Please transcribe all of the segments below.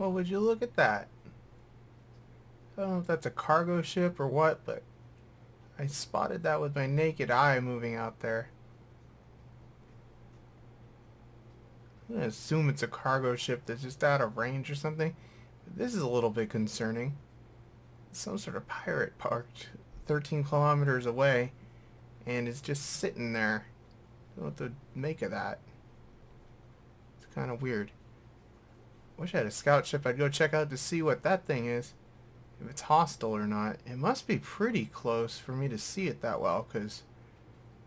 Well, would you look at that? I don't know if that's a cargo ship or what, but I spotted that with my naked eye moving out there. I'm gonna assume it's a cargo ship that's just out of range or something. But this is a little bit concerning. Some sort of pirate parked 13 kilometers away and is just sitting there. I don't know what to make of that. It's kind of weird. Wish I had a scout ship I'd go check out to see what that thing is. If it's hostile or not. It must be pretty close for me to see it that well, because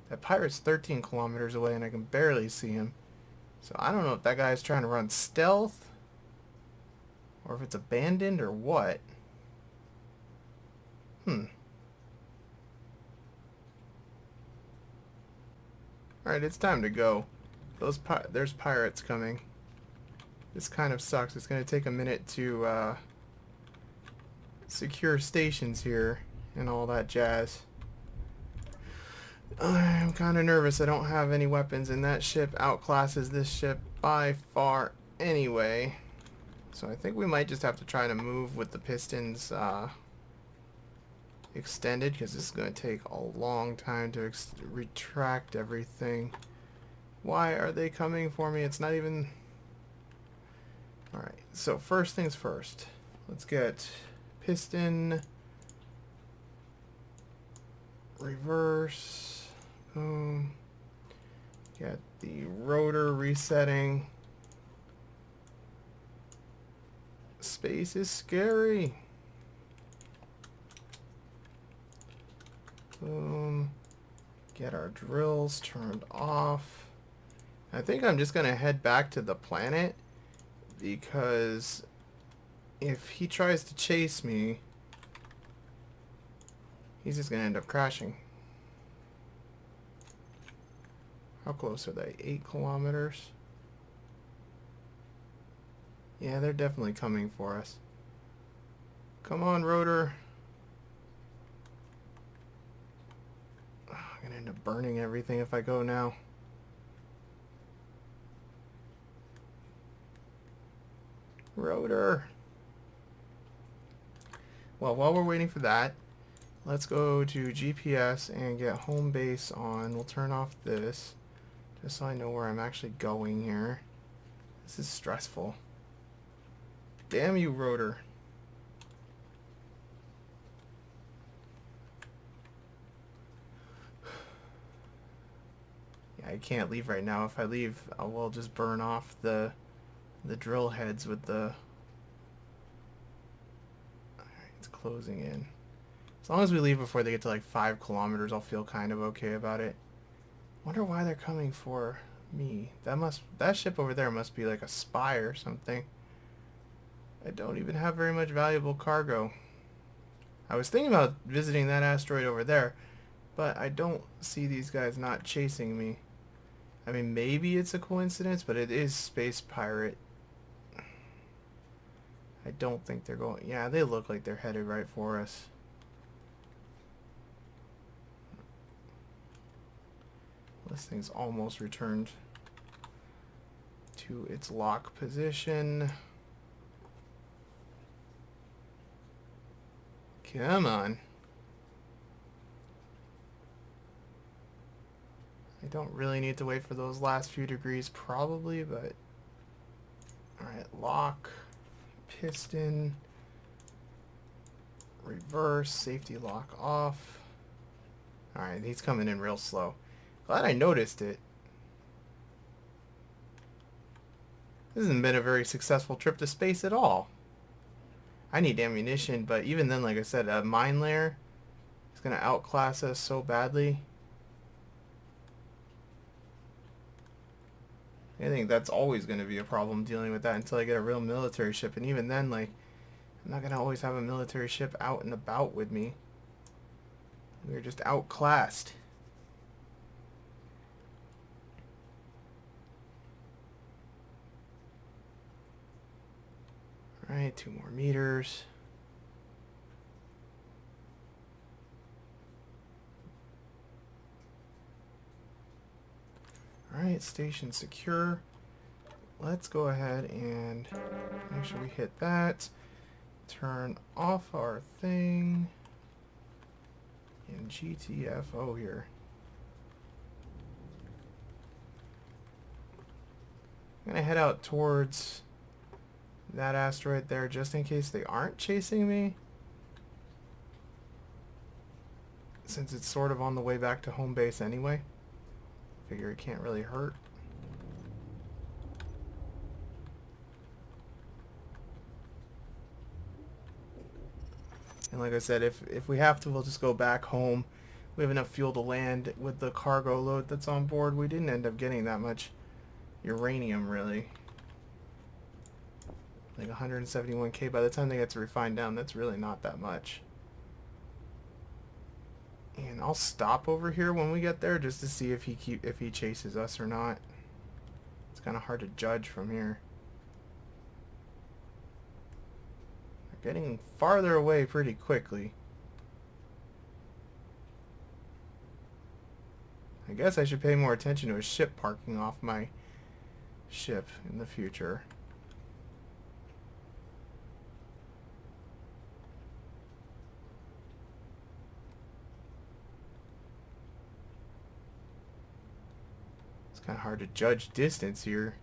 that pirate's 13 kilometers away and I can barely see him. So I don't know if that guy's trying to run stealth or if it's abandoned or what. Alright, it's time to go. There's pirates coming. This kind of sucks. It's going to take a minute to secure stations here and all that jazz. I'm kind of nervous. I don't have any weapons, and that ship outclasses this ship by far anyway. So I think we might just have to try to move with the pistons extended, because this is going to take a long time to retract everything. Why are they coming for me? It's not even... Alright, so first things first. Let's get piston, reverse, boom. Get the rotor resetting. Space is scary. Boom. Get our drills turned off. I think I'm just going to head back to the planet, because if he tries to chase me, he's just going to end up crashing. How close are they? 8 kilometers? Yeah, they're definitely coming for us. Come on, rotor. Oh, I'm going to end up burning everything if I go now. Rotor. Well, while we're waiting for that, let's go to GPS and get home base on. We'll turn off this, just so I know where I'm actually going here. This is stressful. Damn you, rotor. Yeah, I can't leave right now. If I leave, I will just burn off the drill heads with the... Alright, it's closing in. As long as we leave before they get to like 5 kilometers, I'll feel kind of okay about it. Wonder why they're coming for me. That ship over there must be like a spy or something. I don't even have very much valuable cargo. I was thinking about visiting that asteroid over there, but I don't see these guys not chasing me. I mean, maybe it's a coincidence, but it is Space Pirate. I don't think they're going... Yeah, they look like they're headed right for us. This thing's almost returned to its lock position. Come on. I don't really need to wait for those last few degrees probably, but... Alright, lock, piston, reverse, safety lock off. Alright, he's coming in real slow. Glad I noticed it. This hasn't been a very successful trip to space at all. I need ammunition, but even then, like I said, a mine layer is going to outclass us so badly. I think that's always going to be a problem dealing with that until I get a real military ship. And even then, like, I'm not going to always have a military ship out and about with me. We're just outclassed. Alright, 2 more meters. Alright, station secure. let's go ahead and make sure we hit that. Turn off our thing. And GTFO here. I'm gonna head out towards that asteroid there just in case they aren't chasing me. Since it's sort of on the way back to home base anyway. Figure it can't really hurt. And like I said, if we have to, we'll just go back home. We have enough fuel to land with the cargo load that's on board. We didn't end up getting that much uranium, really. Like 171k. By the time they get to refine down, that's really not that much. And I'll stop over here when we get there just to see if he chases us or not. It's kind of hard to judge from here. They're getting farther away pretty quickly. I guess I should pay more attention to a ship parking off my ship in the future. It's kind of hard to judge distance here.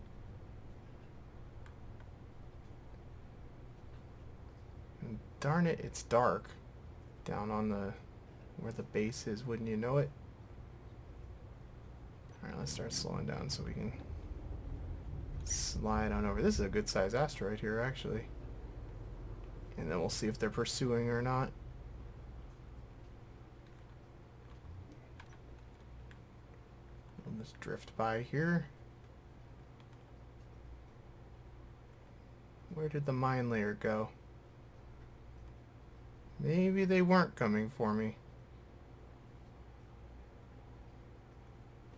And darn it, it's dark down on the where the base is, wouldn't you know it? Alright, let's start slowing down so we can slide on over. This is a good sized asteroid here, actually. And then we'll see if they're pursuing or not. We'll just drift by here. Where did the mine layer go? Maybe they weren't coming for me.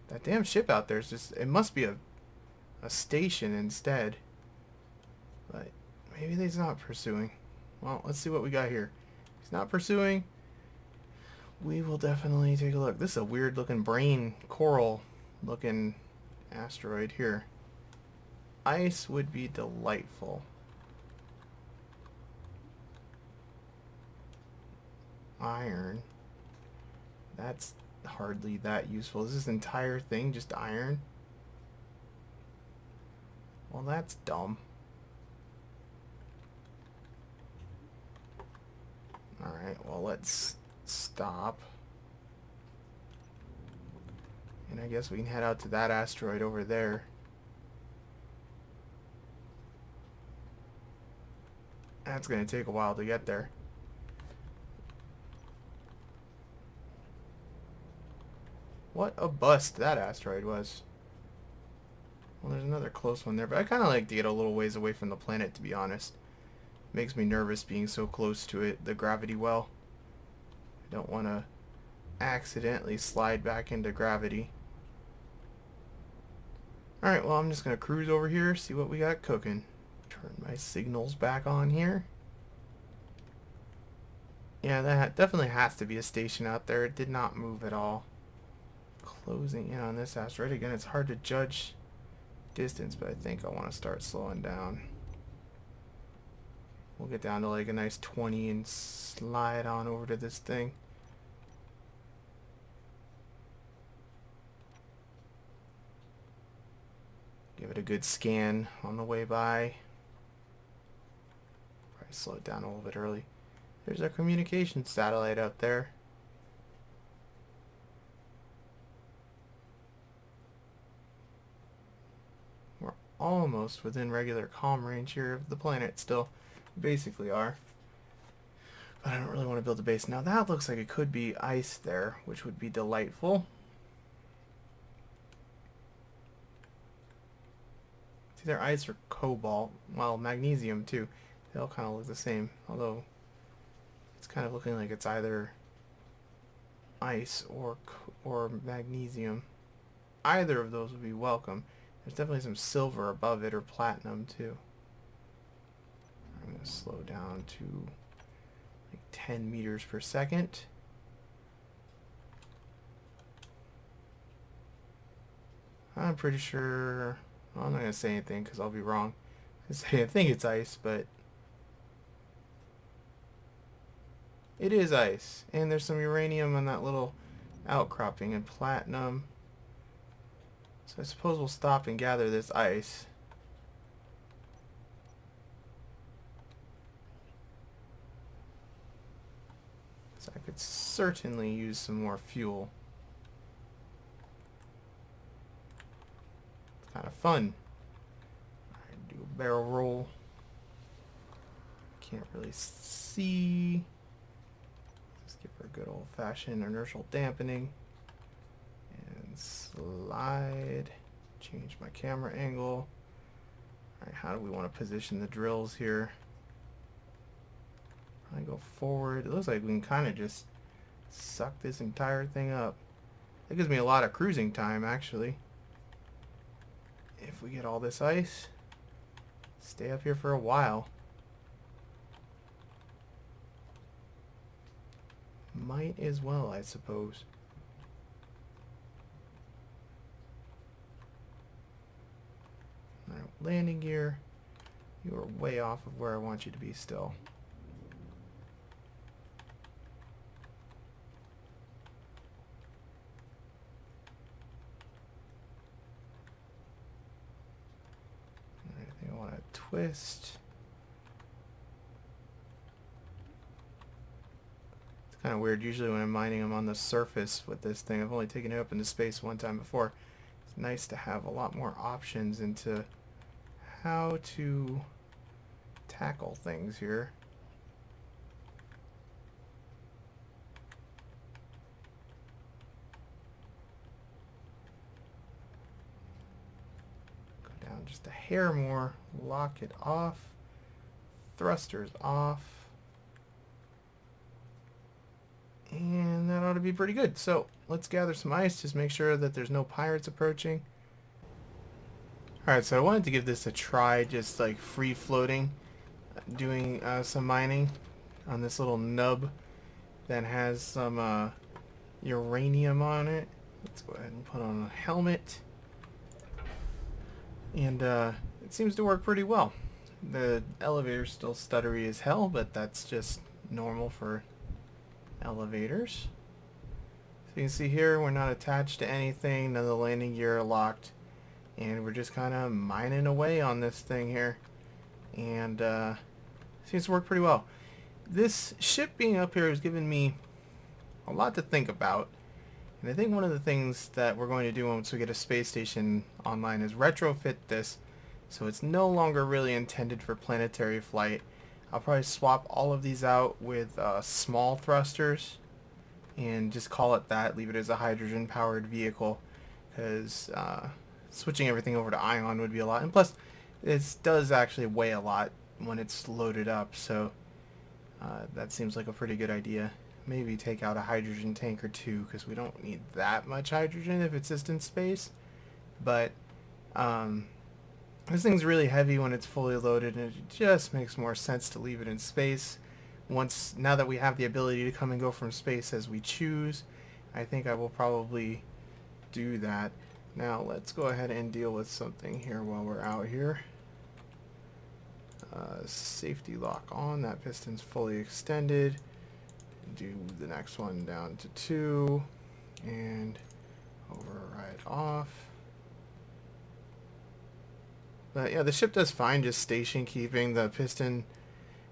That damn ship out there is just... It must be a station instead. But maybe he's not pursuing. Well, let's see what we got here. He's not pursuing. We will definitely take a look. This is a weird looking brain coral looking asteroid here. Ice would be delightful. Iron. That's hardly that useful. Is this entire thing just iron? Well, that's dumb. Alright, well, let's stop. And I guess we can head out to that asteroid over there. That's going to take a while to get there. What a bust that asteroid was. Well, there's another close one there, but I kind of like to get a little ways away from the planet, to be honest. Makes me nervous being so close to it, the gravity well. I don't want to accidentally slide back into gravity. Alright, well, I'm just going to cruise over here, see what we got cooking. Turn my signals back on here. Yeah, that definitely has to be a station out there. It did not move at all. Closing in on this asteroid. Again, it's hard to judge distance, but I think I want to start slowing down. We'll get down to like a nice 20 and slide on over to this thing. Give it a good scan on the way by. Probably slow it down a little bit early. There's our communication satellite up there. We're almost within regular comm range here of the planet still. We basically are. But I don't really want to build a base. Now that looks like it could be ice there, which would be delightful. It's either ice or cobalt. Well, magnesium too. They all kind of look the same. Although it's kind of looking like it's either ice or magnesium. Either of those would be welcome. There's definitely some silver above it, or platinum too. I'm going to slow down to like 10 meters per second. I'm pretty sure Well, I'm not going to say anything because I'll be wrong. I think it's ice, but it is ice. And there's some uranium on that little outcropping and platinum. So I suppose we'll stop and gather this ice. So I could certainly use some more fuel. It's kind of fun. Alright, do a barrel roll. Can't really see. Let's give her a good old-fashioned inertial dampening. And slide. Change my camera angle. Alright, how do we want to position the drills here? I go forward. It looks like we can kind of just suck this entire thing up. That gives me a lot of cruising time, actually. If we get all this ice, stay up here for a while. Might as well, I suppose. Alright, landing gear. You are way off of where I want you to be still. I want to twist. It's kind of weird. Usually when I'm mining, I'm on the surface with this thing. I've only taken it up into space one time before. It's nice to have a lot more options into how to tackle things here. Just a hair more. Lock it off. Thrusters off. And that ought to be pretty good. So let's gather some ice. Just make sure that there's no pirates approaching. Alright, so I wanted to give this a try, just like free floating, doing some mining on this little nub that has some uranium on it. Let's go ahead and put on a helmet. And it seems to work pretty well. The elevator's still stuttery as hell, but that's just normal for elevators. So you can see here, we're not attached to anything, none of the landing gear are locked, and we're just kind of mining away on this thing here. And seems to work pretty well. This ship being up here has given me a lot to think about. And I think one of the things that we're going to do once we get a space station online is retrofit this so it's no longer really intended for planetary flight. I'll probably swap all of these out with small thrusters and just call it that, leave it as a hydrogen powered vehicle, because switching everything over to ion would be a lot, and plus it does actually weigh a lot when it's loaded up, so that seems like a pretty good idea. Maybe take out a hydrogen tank or two, because we don't need that much hydrogen if it's just in space. But this thing's really heavy when it's fully loaded, and it just makes more sense to leave it in space. Now that we have the ability to come and go from space as we choose, I think I will probably do that. Now let's go ahead and deal with something here while we're out here. Safety lock on. That piston's fully extended. Do the next one down to 2 and override off. But yeah, the ship does fine just station keeping. The piston,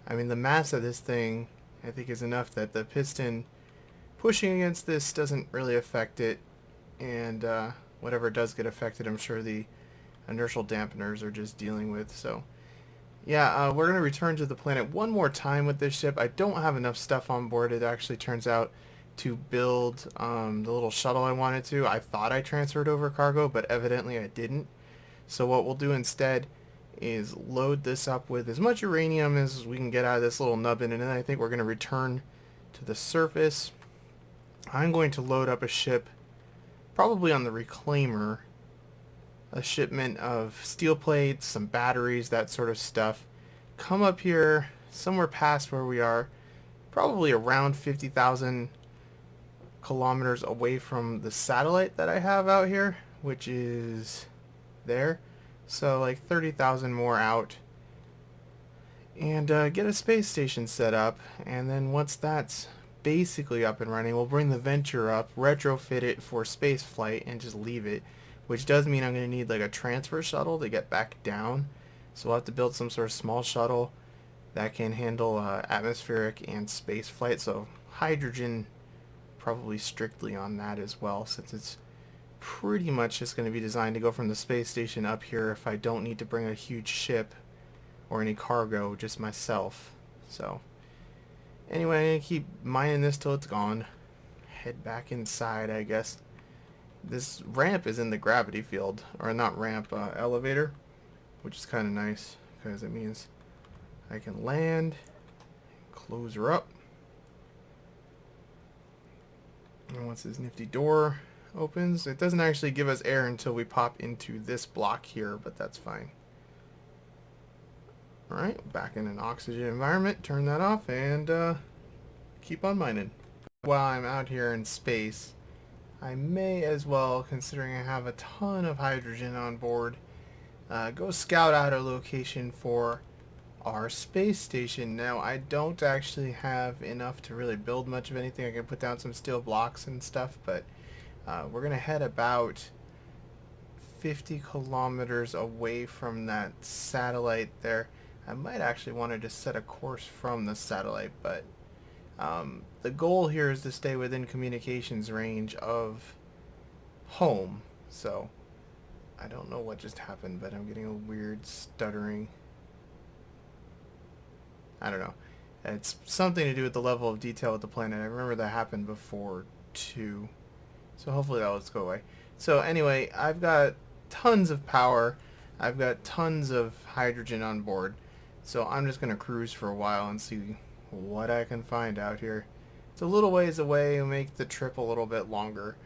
I mean the mass of this thing I think is enough that the piston pushing against this doesn't really affect it, and whatever does get affected I'm sure the inertial dampeners are just dealing with. So yeah, we're going to return to the planet one more time with this ship. I don't have enough stuff on board, it actually turns out, to build the little shuttle I wanted to. I thought I transferred over cargo, but evidently I didn't. So what we'll do instead is load this up with as much uranium as we can get out of this little nubbin, and then I think we're going to return to the surface. I'm going to load up a ship, probably on the reclaimer, a shipment of steel plates, some batteries, that sort of stuff. Come up here somewhere past where we are, probably around 50,000 kilometers away from the satellite that I have out here, which is there. So like 30,000 more out. And get a space station set up. And then once that's basically up and running, we'll bring the Venture up, retrofit it for space flight, and just leave it. Which does mean I'm going to need like a transfer shuttle to get back down. So we'll have to build some sort of small shuttle that can handle atmospheric and space flight. So hydrogen probably strictly on that as well, since it's pretty much just going to be designed to go from the space station up here if I don't need to bring a huge ship or any cargo, just myself. So anyway, I'm going to keep mining this till it's gone. Head back inside, I guess. This ramp is in the gravity field, or not ramp, elevator, which is kind of nice because it means I can land, close her up, and once this nifty door opens, it doesn't actually give us air until we pop into this block here, but that's fine. Alright, back in an oxygen environment, turn that off, and keep on mining. While I'm out here in space, I may as well, considering I have a ton of hydrogen on board, go scout out a location for our space station. Now, I don't actually have enough to really build much of anything. I can put down some steel blocks and stuff, but we're going to head about 50 kilometers away from that satellite there. I might actually want to just set a course from the satellite, but the goal here is to stay within communications range of home. So I don't know what just happened, but I'm getting a weird stuttering. I don't know. It's something to do with the level of detail with the planet. I remember that happened before too. So hopefully that will just go away. So anyway, I've got tons of power. I've got tons of hydrogen on board. So I'm just going to cruise for a while and see what I can find out here. It's a little ways away and make the trip a little bit longer.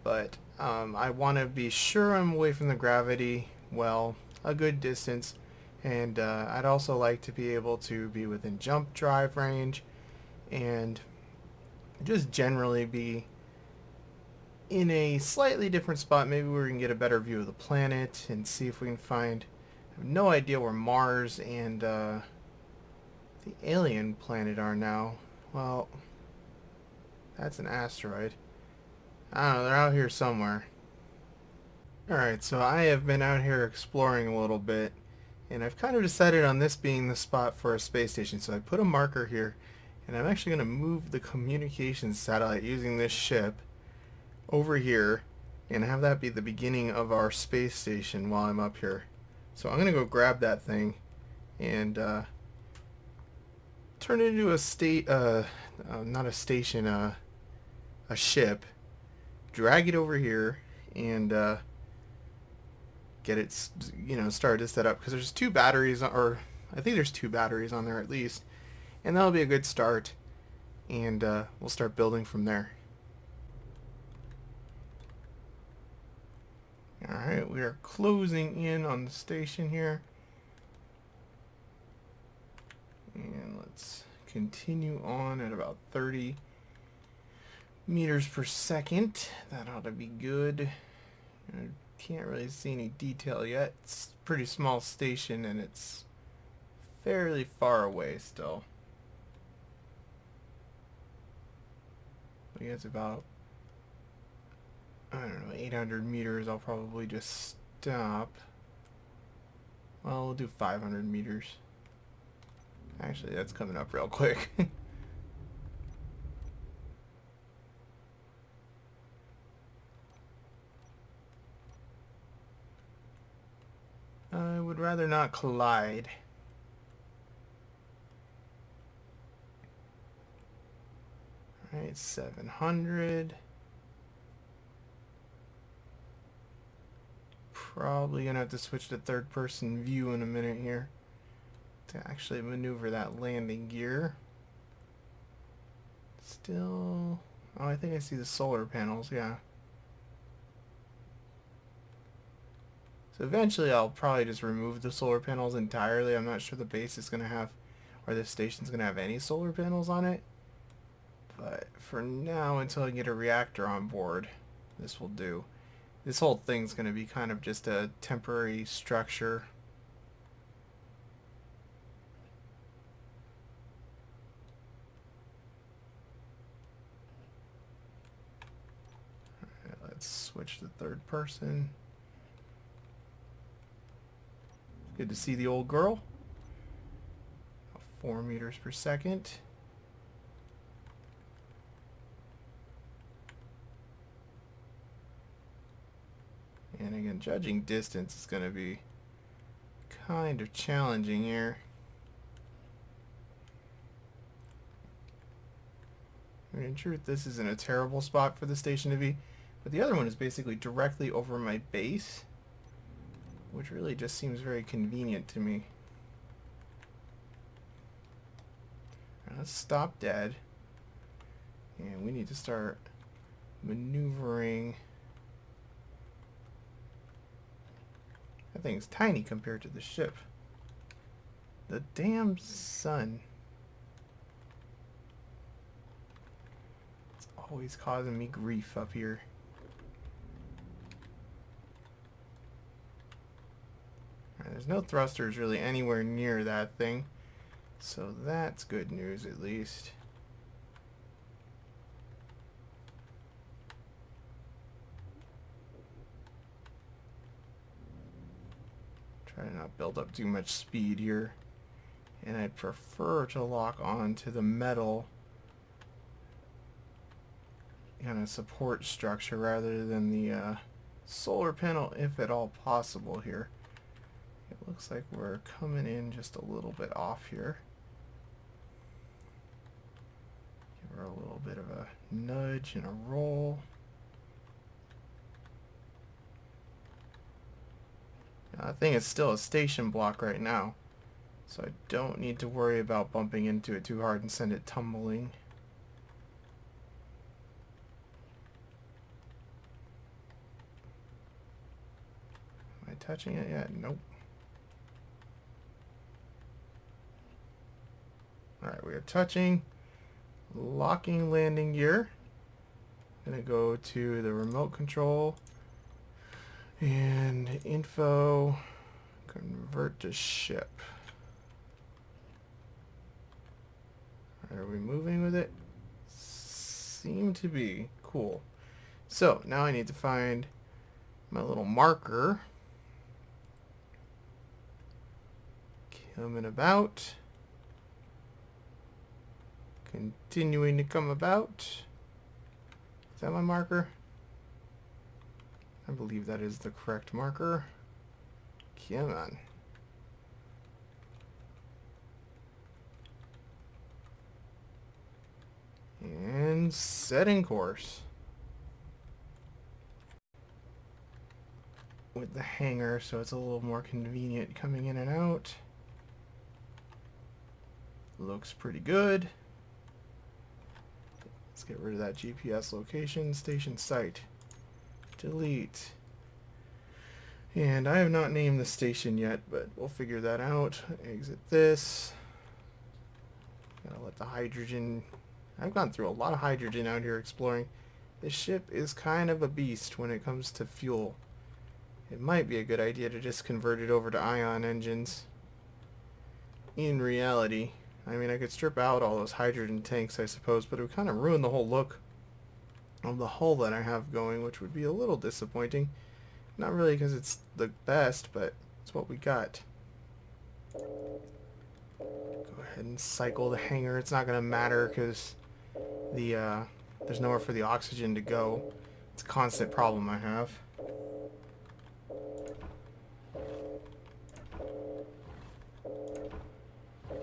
But I want to be sure I'm away from the gravity, well, a good distance. And I'd also like to be able to be within jump drive range and just generally be in a slightly different spot. Maybe we can get a better view of the planet and see if we can find... I have no idea where Mars and the alien planet are now. Well, that's an asteroid. I don't know, they're out here somewhere. Alright, so I have been out here exploring a little bit, and I've kind of decided on this being the spot for a space station. So I put a marker here, and I'm actually going to move the communications satellite using this ship over here, and have that be the beginning of our space station while I'm up here. So I'm going to go grab that thing and turn it into a not a station, a ship, drag it over here, and get it, started to set up, because there's two batteries, or I think there's two batteries on there at least, and that'll be a good start, and we'll start building from there. Alright, we are closing in on the station here. And let's continue on at about 30 meters per second. That ought to be good. I can't really see any detail yet. It's a pretty small station and it's fairly far away still. I guess about, I don't know, 800 meters. I'll probably just stop. Well, we'll do 500 meters. Actually, that's coming up real quick. I would rather not collide. Alright, 700. Probably gonna have to switch to third person view in a minute here to actually maneuver that landing gear. Still, oh, I think I see the solar panels, yeah. So eventually I'll probably just remove the solar panels entirely. I'm not sure the base is gonna have, or the station's gonna have any solar panels on it. But for now, until I get a reactor on board, this will do. This whole thing's going to be kind of just a temporary structure. Alright, let's switch to third person. Good to see the old girl. 4 meters per second. And again, judging distance is going to be kind of challenging here. I mean, in truth, this isn't a terrible spot for the station to be, but the other one is basically directly over my base, which really just seems very convenient to me. Let's stop dead, and we need to start maneuvering. That thing's tiny compared to the ship. The damn sun. It's always causing me grief up here. Right, there's no thrusters really anywhere near that thing, so that's good news at least. Try to not build up too much speed here. And I'd prefer to lock on to the metal kind of support structure rather than the solar panel, if at all possible here. It looks like we're coming in just a little bit off here. Give her a little bit of a nudge and a roll. I think it's still a station block right now, so I don't need to worry about bumping into it too hard and send it tumbling. Am I touching it yet? Nope. Alright, we are touching. Locking landing gear. Gonna go to the remote control. And info, convert to ship. Are we moving with it? Seem to be. Cool. So now I need to find my little marker. Coming about. Continuing to come about. Is that my marker? I believe that is the correct marker. Come on. And setting course. With the hangar, so it's a little more convenient coming in and out. Looks pretty good. Let's get rid of that GPS location. Station site. Delete. And I have not named the station yet, but we'll figure that out. Exit this. Gotta let the hydrogen... I've gone through a lot of hydrogen out here exploring. This ship is kind of a beast when it comes to fuel. It might be a good idea to just convert it over to ion engines. In reality, I mean, I could strip out all those hydrogen tanks, I suppose, but it would kind of ruin the whole look of the hull that I have going, which would be a little disappointing. Not really because it's the best, but it's what we got. Go ahead and cycle the hangar. It's not going to matter because there's nowhere for the oxygen to go. It's a constant problem I have.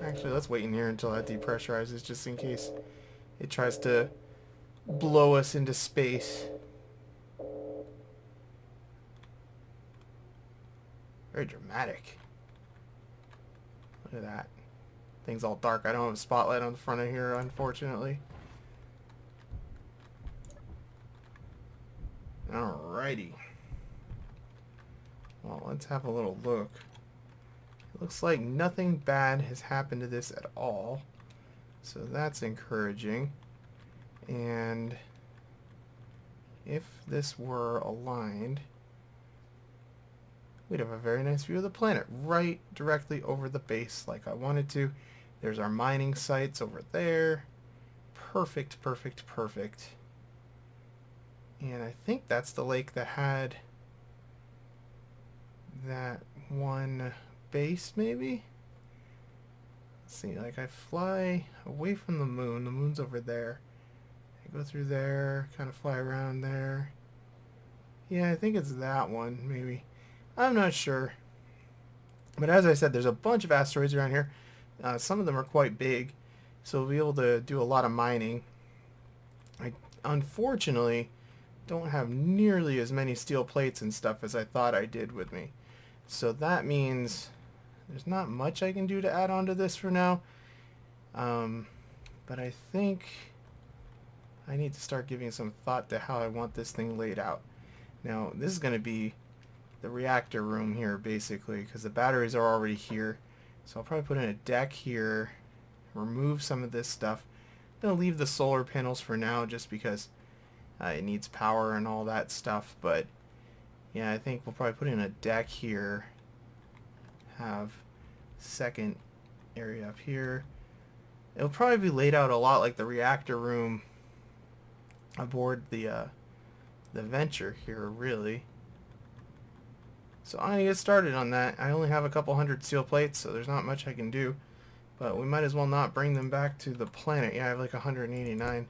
Actually, let's wait in here until that depressurizes, just in case it tries to blow us into space. Very dramatic. Look at that. Thing's all dark. I don't have a spotlight on the front of here, unfortunately. Alrighty. Well, let's have a little look. It looks like nothing bad has happened to this at all. So that's encouraging. And if this were aligned, we'd have a very nice view of the planet right directly over the base like I wanted to. There's our mining sites over there. Perfect, perfect, perfect. And I think that's the lake that had that one base, maybe? Let's see, like I fly away from the moon. The moon's over there. I go through there, kind of fly around there. Yeah, I think it's that one, maybe. I'm not sure. But as I said, there's a bunch of asteroids around here. Some of them are quite big, so we'll be able to do a lot of mining. I unfortunately don't have nearly as many steel plates and stuff as I thought I did with me. So that means there's not much I can do to add on to this for now. But I think I need to start giving some thought to how I want this thing laid out. Now, this is going to be the reactor room here, basically, because the batteries are already here. So I'll probably put in a deck here, remove some of this stuff. I'm going to leave the solar panels for now just because it needs power and all that stuff. But yeah, I think we'll probably put in a deck here, have second area up here. It'll probably be laid out a lot like the reactor room aboard the Venture here, really. So I'm gonna get started on that. I only have a couple hundred steel plates, so there's not much I can do. But we might as well not bring them back to the planet. Yeah, I have like 189.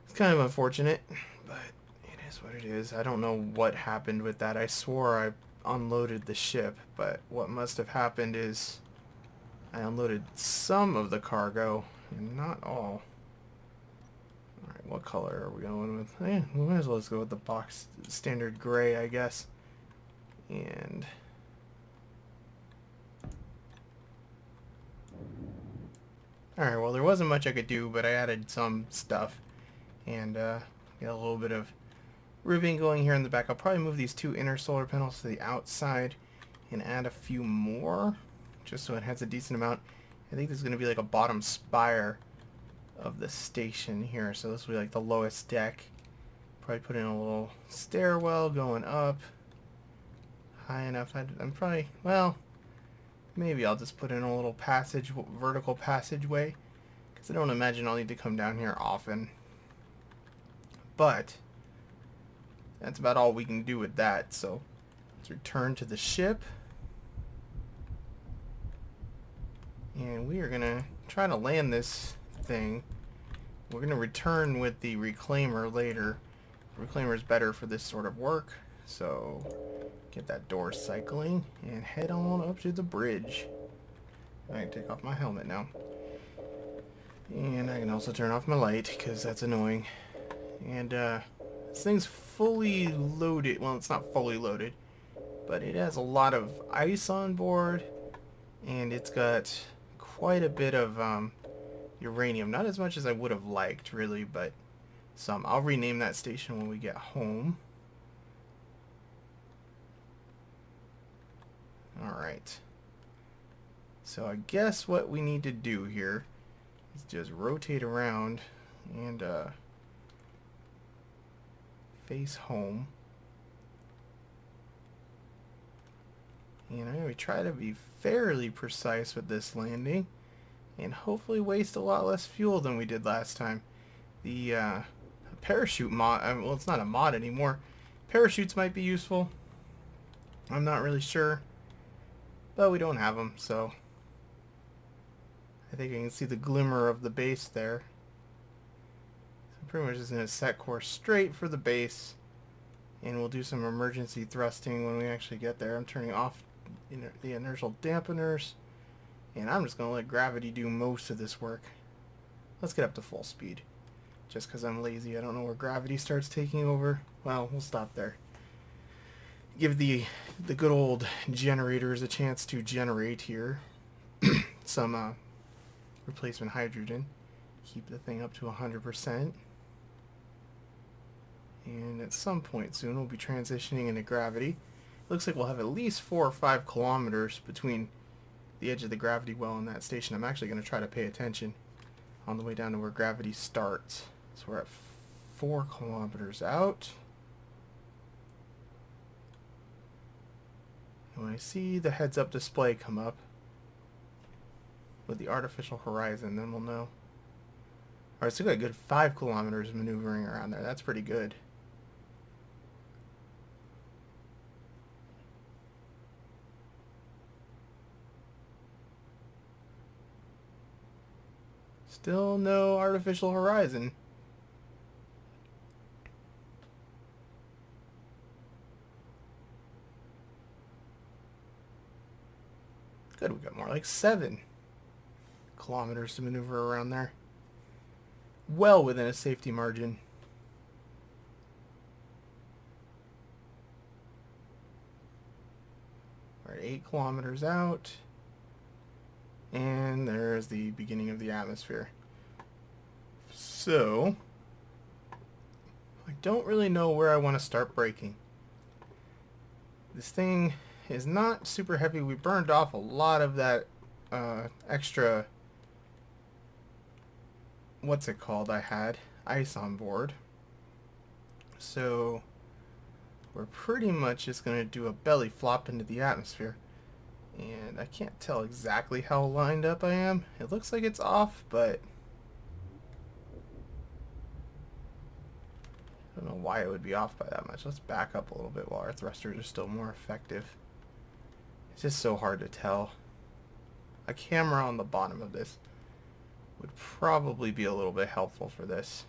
It's kind of unfortunate, but it is what it is. I don't know what happened with that. I swore I unloaded the ship, but what must have happened is I unloaded some of the cargo and not all. Alright, what color are we going with? Yeah, we might as well just go with the box standard gray, I guess. And alright, well, there wasn't much I could do, but I added some stuff and got a little bit of ribbing going here in the back. I'll probably move these two inner solar panels to the outside and add a few more just so it has a decent amount. I think this is going to be like a bottom spire of the station here, so this will be like the lowest deck. Probably put in a little stairwell going up high enough. I'm probably, well, maybe I'll just put in a little passage, vertical passageway, because I don't imagine I'll need to come down here often. But that's about all we can do with that, so let's return to the ship. And we are going to try to land this thing. We're going to return with the reclaimer later. The reclaimer is better for this sort of work, so get that door cycling and head on up to the bridge. I can take off my helmet now. And I can also turn off my light because that's annoying. And this thing's fully loaded. Well, it's not fully loaded, but it has a lot of ice on board, and it's got quite a bit of uranium. Not as much as I would have liked, really, but some. I'll rename that station when we get home. Alright. So I guess what we need to do here is just rotate around and face home. And I'm going to try to be fairly precise with this landing and hopefully waste a lot less fuel than we did last time. The parachute mod, well, it's not a mod anymore. Parachutes might be useful. I'm not really sure, but we don't have them, so I think I can see the glimmer of the base there. So pretty much just going to set course straight for the base, and we'll do some emergency thrusting when we actually get there. I'm turning off the inertial dampeners, and I'm just going to let gravity do most of this work. Let's get up to full speed. Just because I'm lazy, I don't know where gravity starts taking over. Well, we'll stop there. Give the good old generators a chance to generate here. Some replacement hydrogen. Keep the thing up to 100%. And at some point soon we'll be transitioning into gravity. Looks like we'll have at least 4 or 5 kilometers between the edge of the gravity well and that station. I'm actually going to try to pay attention on the way down to where gravity starts. So we're at 4 kilometers out. And when I see the heads-up display come up with the artificial horizon, then we'll know. Alright, so we got a good 5 kilometers maneuvering around there. That's pretty good. Still no artificial horizon. Good, we got more like 7 kilometers to maneuver around there. Well within a safety margin. We're at 8 kilometers out. And there's the beginning of the atmosphere. So, I don't really know where I want to start braking. This thing is not super heavy. We burned off a lot of that extra, what's it called, I had ice on board. So we're pretty much just going to do a belly flop into the atmosphere. And I can't tell exactly how lined up I am. It looks like it's off, but I don't know why it would be off by that much. Let's back up a little bit while our thrusters are still more effective. It's just so hard to tell. A camera on the bottom of this would probably be a little bit helpful for this.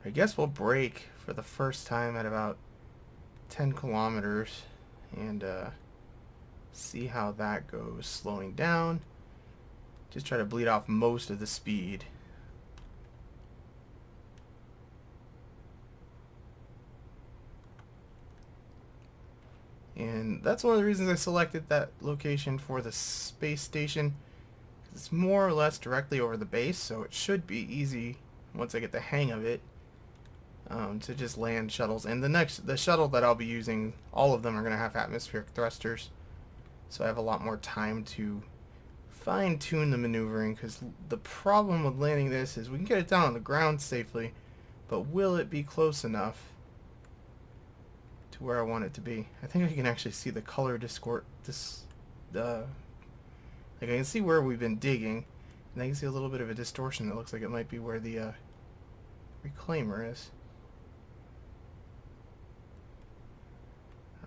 I guess we'll brake for the first time at about 10 kilometers and see how that goes. Slowing down. Just try to bleed off most of the speed. And that's one of the reasons I selected that location for the space station. It's more or less directly over the base, so it should be easy once I get the hang of it to just land shuttles. And the shuttle that I'll be using, all of them are going to have atmospheric thrusters, so I have a lot more time to fine-tune the maneuvering, because the problem with landing this is we can get it down on the ground safely, but will it be close enough to where I want it to be? I think I can actually see the color like I can see where we've been digging, and I can see a little bit of a distortion that looks like it might be where the reclaimer is.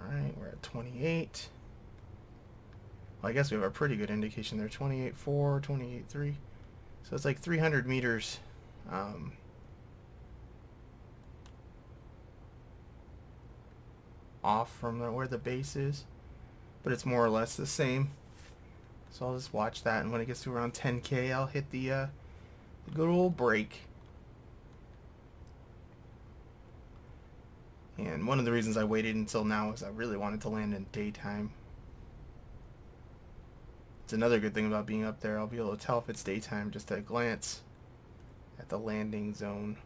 Alright, we're at 28. Well, I guess we have a pretty good indication there. 28.4, 28.3. So it's like 300 meters off from where the base is. But it's more or less the same. So I'll just watch that, and when it gets to around 10K, I'll hit the good old brake. And one of the reasons I waited until now is I really wanted to land in daytime. It's another good thing about being up there. I'll be able to tell if it's daytime just at a glance at the landing zone.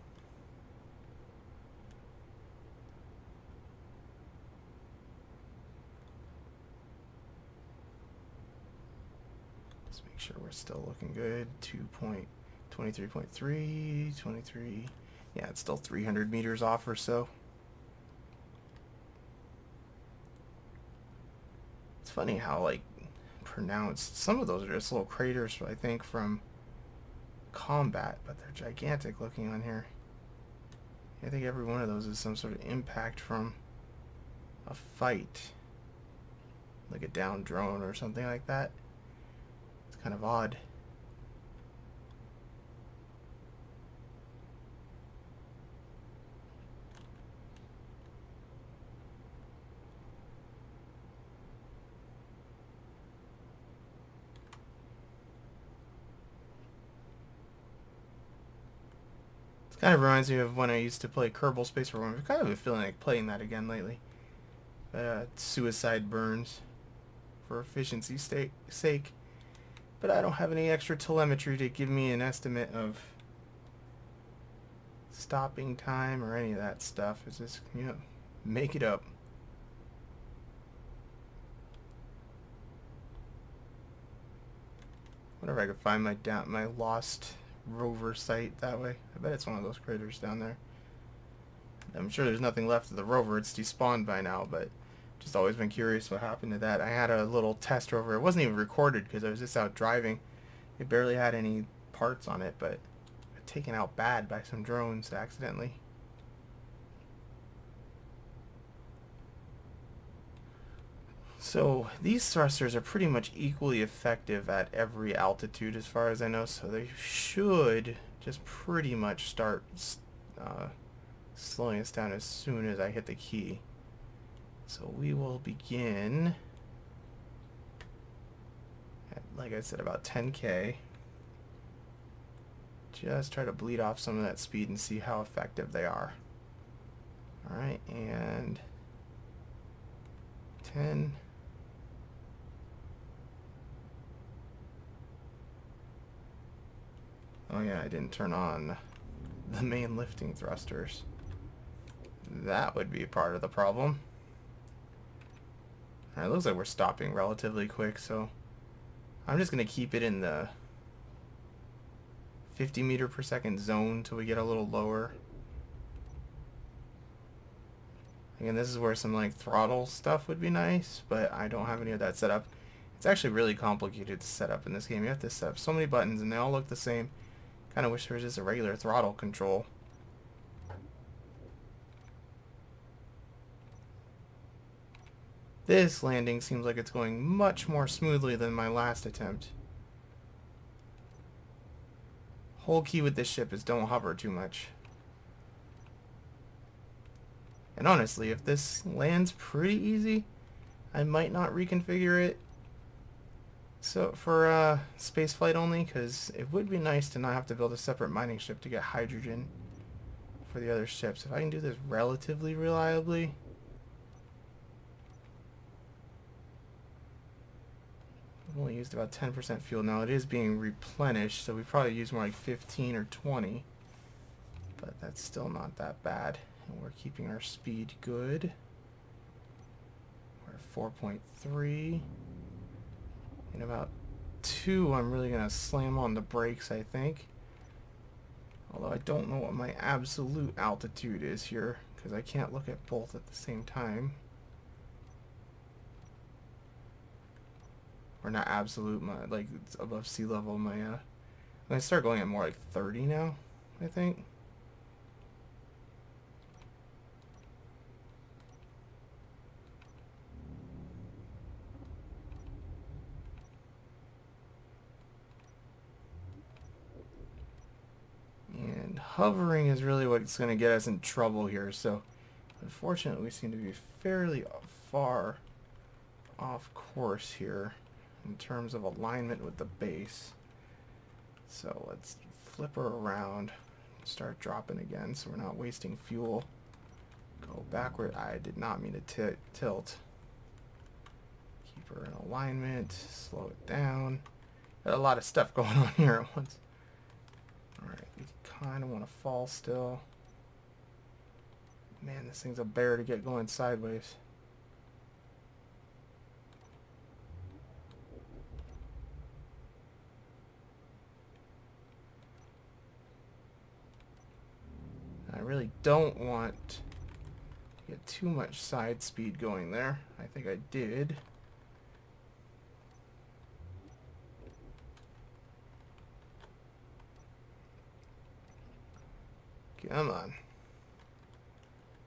Let's make sure we're still looking good. 23.3, 23. Yeah, it's still 300 meters off or so. It's funny how, like, pronounced some of those are just little craters, I think, from combat, but they're gigantic looking on here. I think every one of those is some sort of impact from a fight, like a downed drone or something like that. It's kind of odd. Kind of reminds me of when I used to play Kerbal Space Program. I've kind of been feeling like playing that again lately. Suicide burns for efficiency's sake. But I don't have any extra telemetry to give me an estimate of stopping time or any of that stuff. It's just, you know, make it up. Wonder if I could find my lost rover site that way. I bet it's one of those craters down there. I'm sure there's nothing left of the rover. It's despawned by now, but just always been curious what happened to that. I had a little test rover. It wasn't even recorded because I was just out driving. It barely had any parts on it, but got taken out bad by some drones accidentally. So these thrusters are pretty much equally effective at every altitude as far as I know, so they should just pretty much start slowing us down as soon as I hit the key. So we will begin at, like I said, about 10K. Just try to bleed off some of that speed and see how effective they are. Alright, and 10. Oh yeah, I didn't turn on the main lifting thrusters. That would be part of the problem. Alright, looks like we're stopping relatively quick, so I'm just going to keep it in the 50 meter per second zone till we get a little lower. Again, this is where some like throttle stuff would be nice, but I don't have any of that set up. It's actually really complicated to set up in this game. You have to set up so many buttons and they all look the same. Kind of wish there was just a regular throttle control. This landing seems like it's going much more smoothly than my last attempt. Whole key with this ship is don't hover too much. And honestly, if this lands pretty easy, I might not reconfigure it so for space flight only, because it would be nice to not have to build a separate mining ship to get hydrogen for the other ships. If I can do this relatively reliably. I've only used about 10% fuel. Now it is being replenished, so we probably use more like 15 or 20. But that's still not that bad. And we're keeping our speed good. We're at 4.3. In about 2, I'm really going to slam on the brakes, I think. Although I don't know what my absolute altitude is here, because I can't look at both at the same time. Or not absolute, like it's above sea level. I'm going to start going at more like 30 now, I think. And hovering is really what's going to get us in trouble here. So unfortunately we seem to be fairly far off course here in terms of alignment with the base. So let's flip her around, start dropping again so we're not wasting fuel. Go backward. I did not mean to tilt. Keep her in alignment, slow it down. Got a lot of stuff going on here at once. Alright, we kind of want to fall still. Man, this thing's a bear to get going sideways. I really don't want to get too much side speed going there. I think I did. Come on.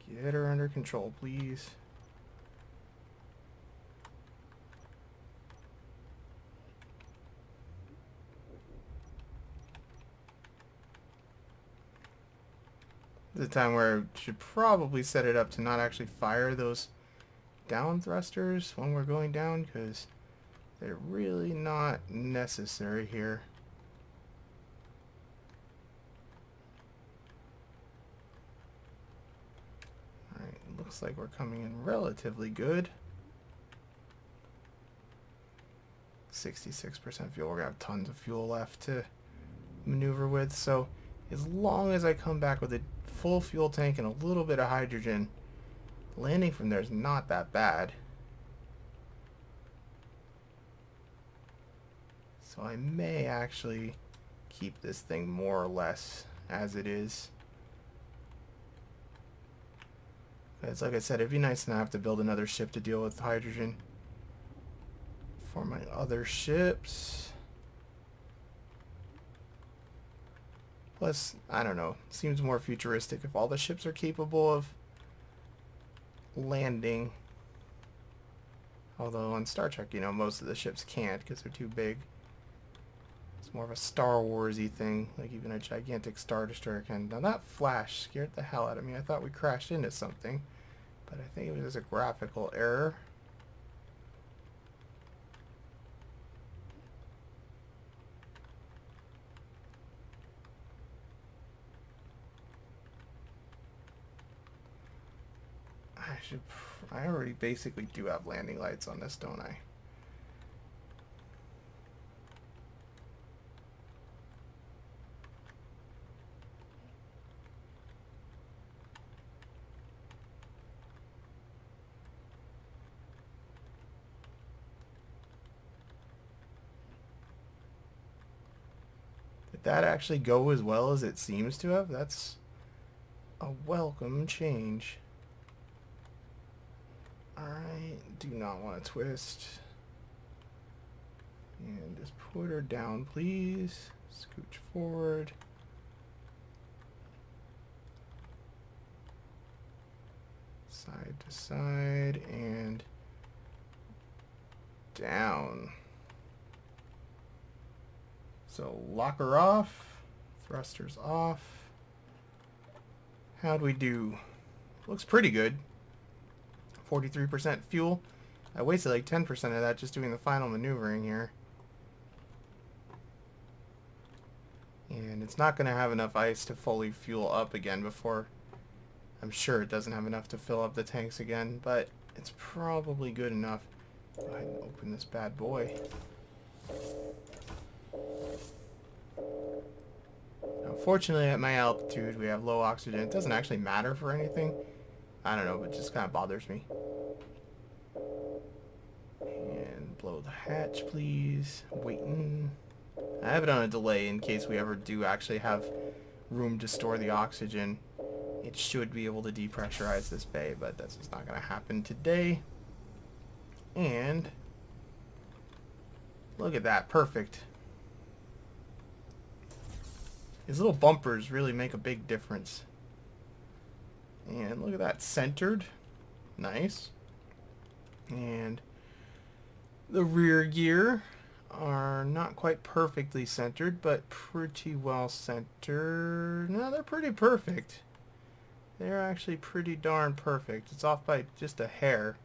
Get her under control, please. This is a time where I should probably set it up to not actually fire those down thrusters when we're going down, because they're really not necessary here. Alright, looks like we're coming in relatively good. 66% fuel. We're going to have tons of fuel left to maneuver with, so as long as I come back with a full fuel tank and a little bit of hydrogen, landing from there is not that bad. So I may actually keep this thing more or less as it is. Because like I said, it'd be nice to not have to build another ship to deal with hydrogen for my other ships. Plus, I don't know, seems more futuristic if all the ships are capable of landing. Although on Star Trek, you know, most of the ships can't because they're too big. It's more of a Star Wars-y thing, like even a gigantic Star Destroyer can. Now that flash scared the hell out of me. I thought we crashed into something, but I think it was just a graphical error. I already basically do have landing lights on this, don't I? Did that actually go as well as it seems to have? That's a welcome change. Alright, do not want to twist. And just put her down, please. Scooch forward. Side to side and down. So lock her off. Thrusters off. How'd we do? Looks pretty good. 43% fuel. I wasted like 10% of that just doing the final maneuvering here. And it's not going to have enough ice to fully fuel up again before... I'm sure it doesn't have enough to fill up the tanks again, but it's probably good enough. Go ahead and open this bad boy. Now, fortunately, at my altitude, we have low oxygen. It doesn't actually matter for anything. I don't know, but it just kind of bothers me. And blow the hatch, please. Waiting. I have it on a delay in case we ever do actually have room to store the oxygen. It should be able to depressurize this bay, but that's just not going to happen today. And look at that, perfect. These little bumpers really make a big difference. And look at that, centered. Nice. And the rear gear are not quite perfectly centered, but pretty well centered. No, they're pretty perfect. They're actually pretty darn perfect. It's off by just a hair.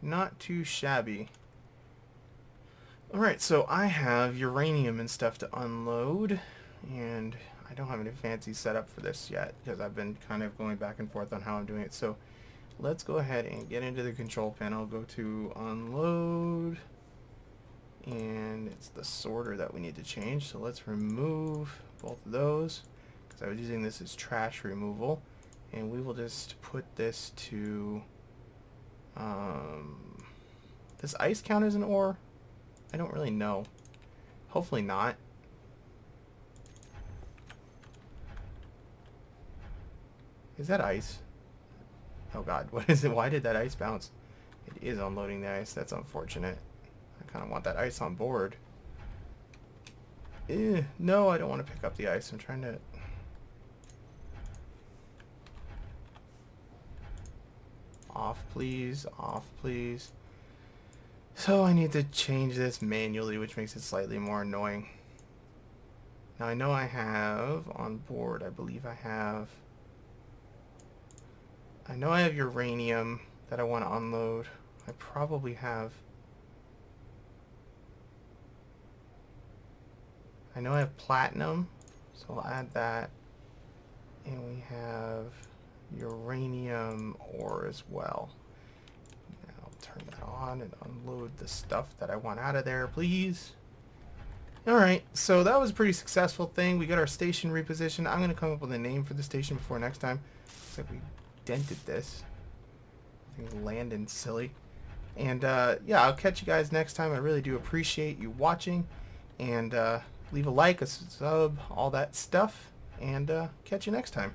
Not too shabby. Alright, so I have uranium and stuff to unload. And I don't have any fancy setup for this yet because I've been kind of going back and forth on how I'm doing it. So let's go ahead and get into the control panel. Go to unload. And it's the sorter that we need to change. So let's remove both of those because I was using this as trash removal. And we will just put this to... does ice count as an ore? I don't really know. Hopefully not. Is that ice? Oh god, what is it? Why did that ice bounce? It is unloading the ice. That's unfortunate. I kind of want that ice on board. No, I don't want to pick up the ice. I'm trying to... Off, please. Off, please. So I need to change this manually, which makes it slightly more annoying. Now I know I have on board, I believe I have uranium that I want to unload. I probably have... I know I have platinum, so I'll add that. And we have uranium ore as well. Now I'll turn that on and unload the stuff that I want out of there, please. Alright, so that was a pretty successful thing. We got our station repositioned. I'm going to come up with a name for the station before next time. Looks like we dented this. Things landing silly. And yeah, I'll catch you guys next time. I really do appreciate you watching. And leave a like, a sub, all that stuff, and catch you next time.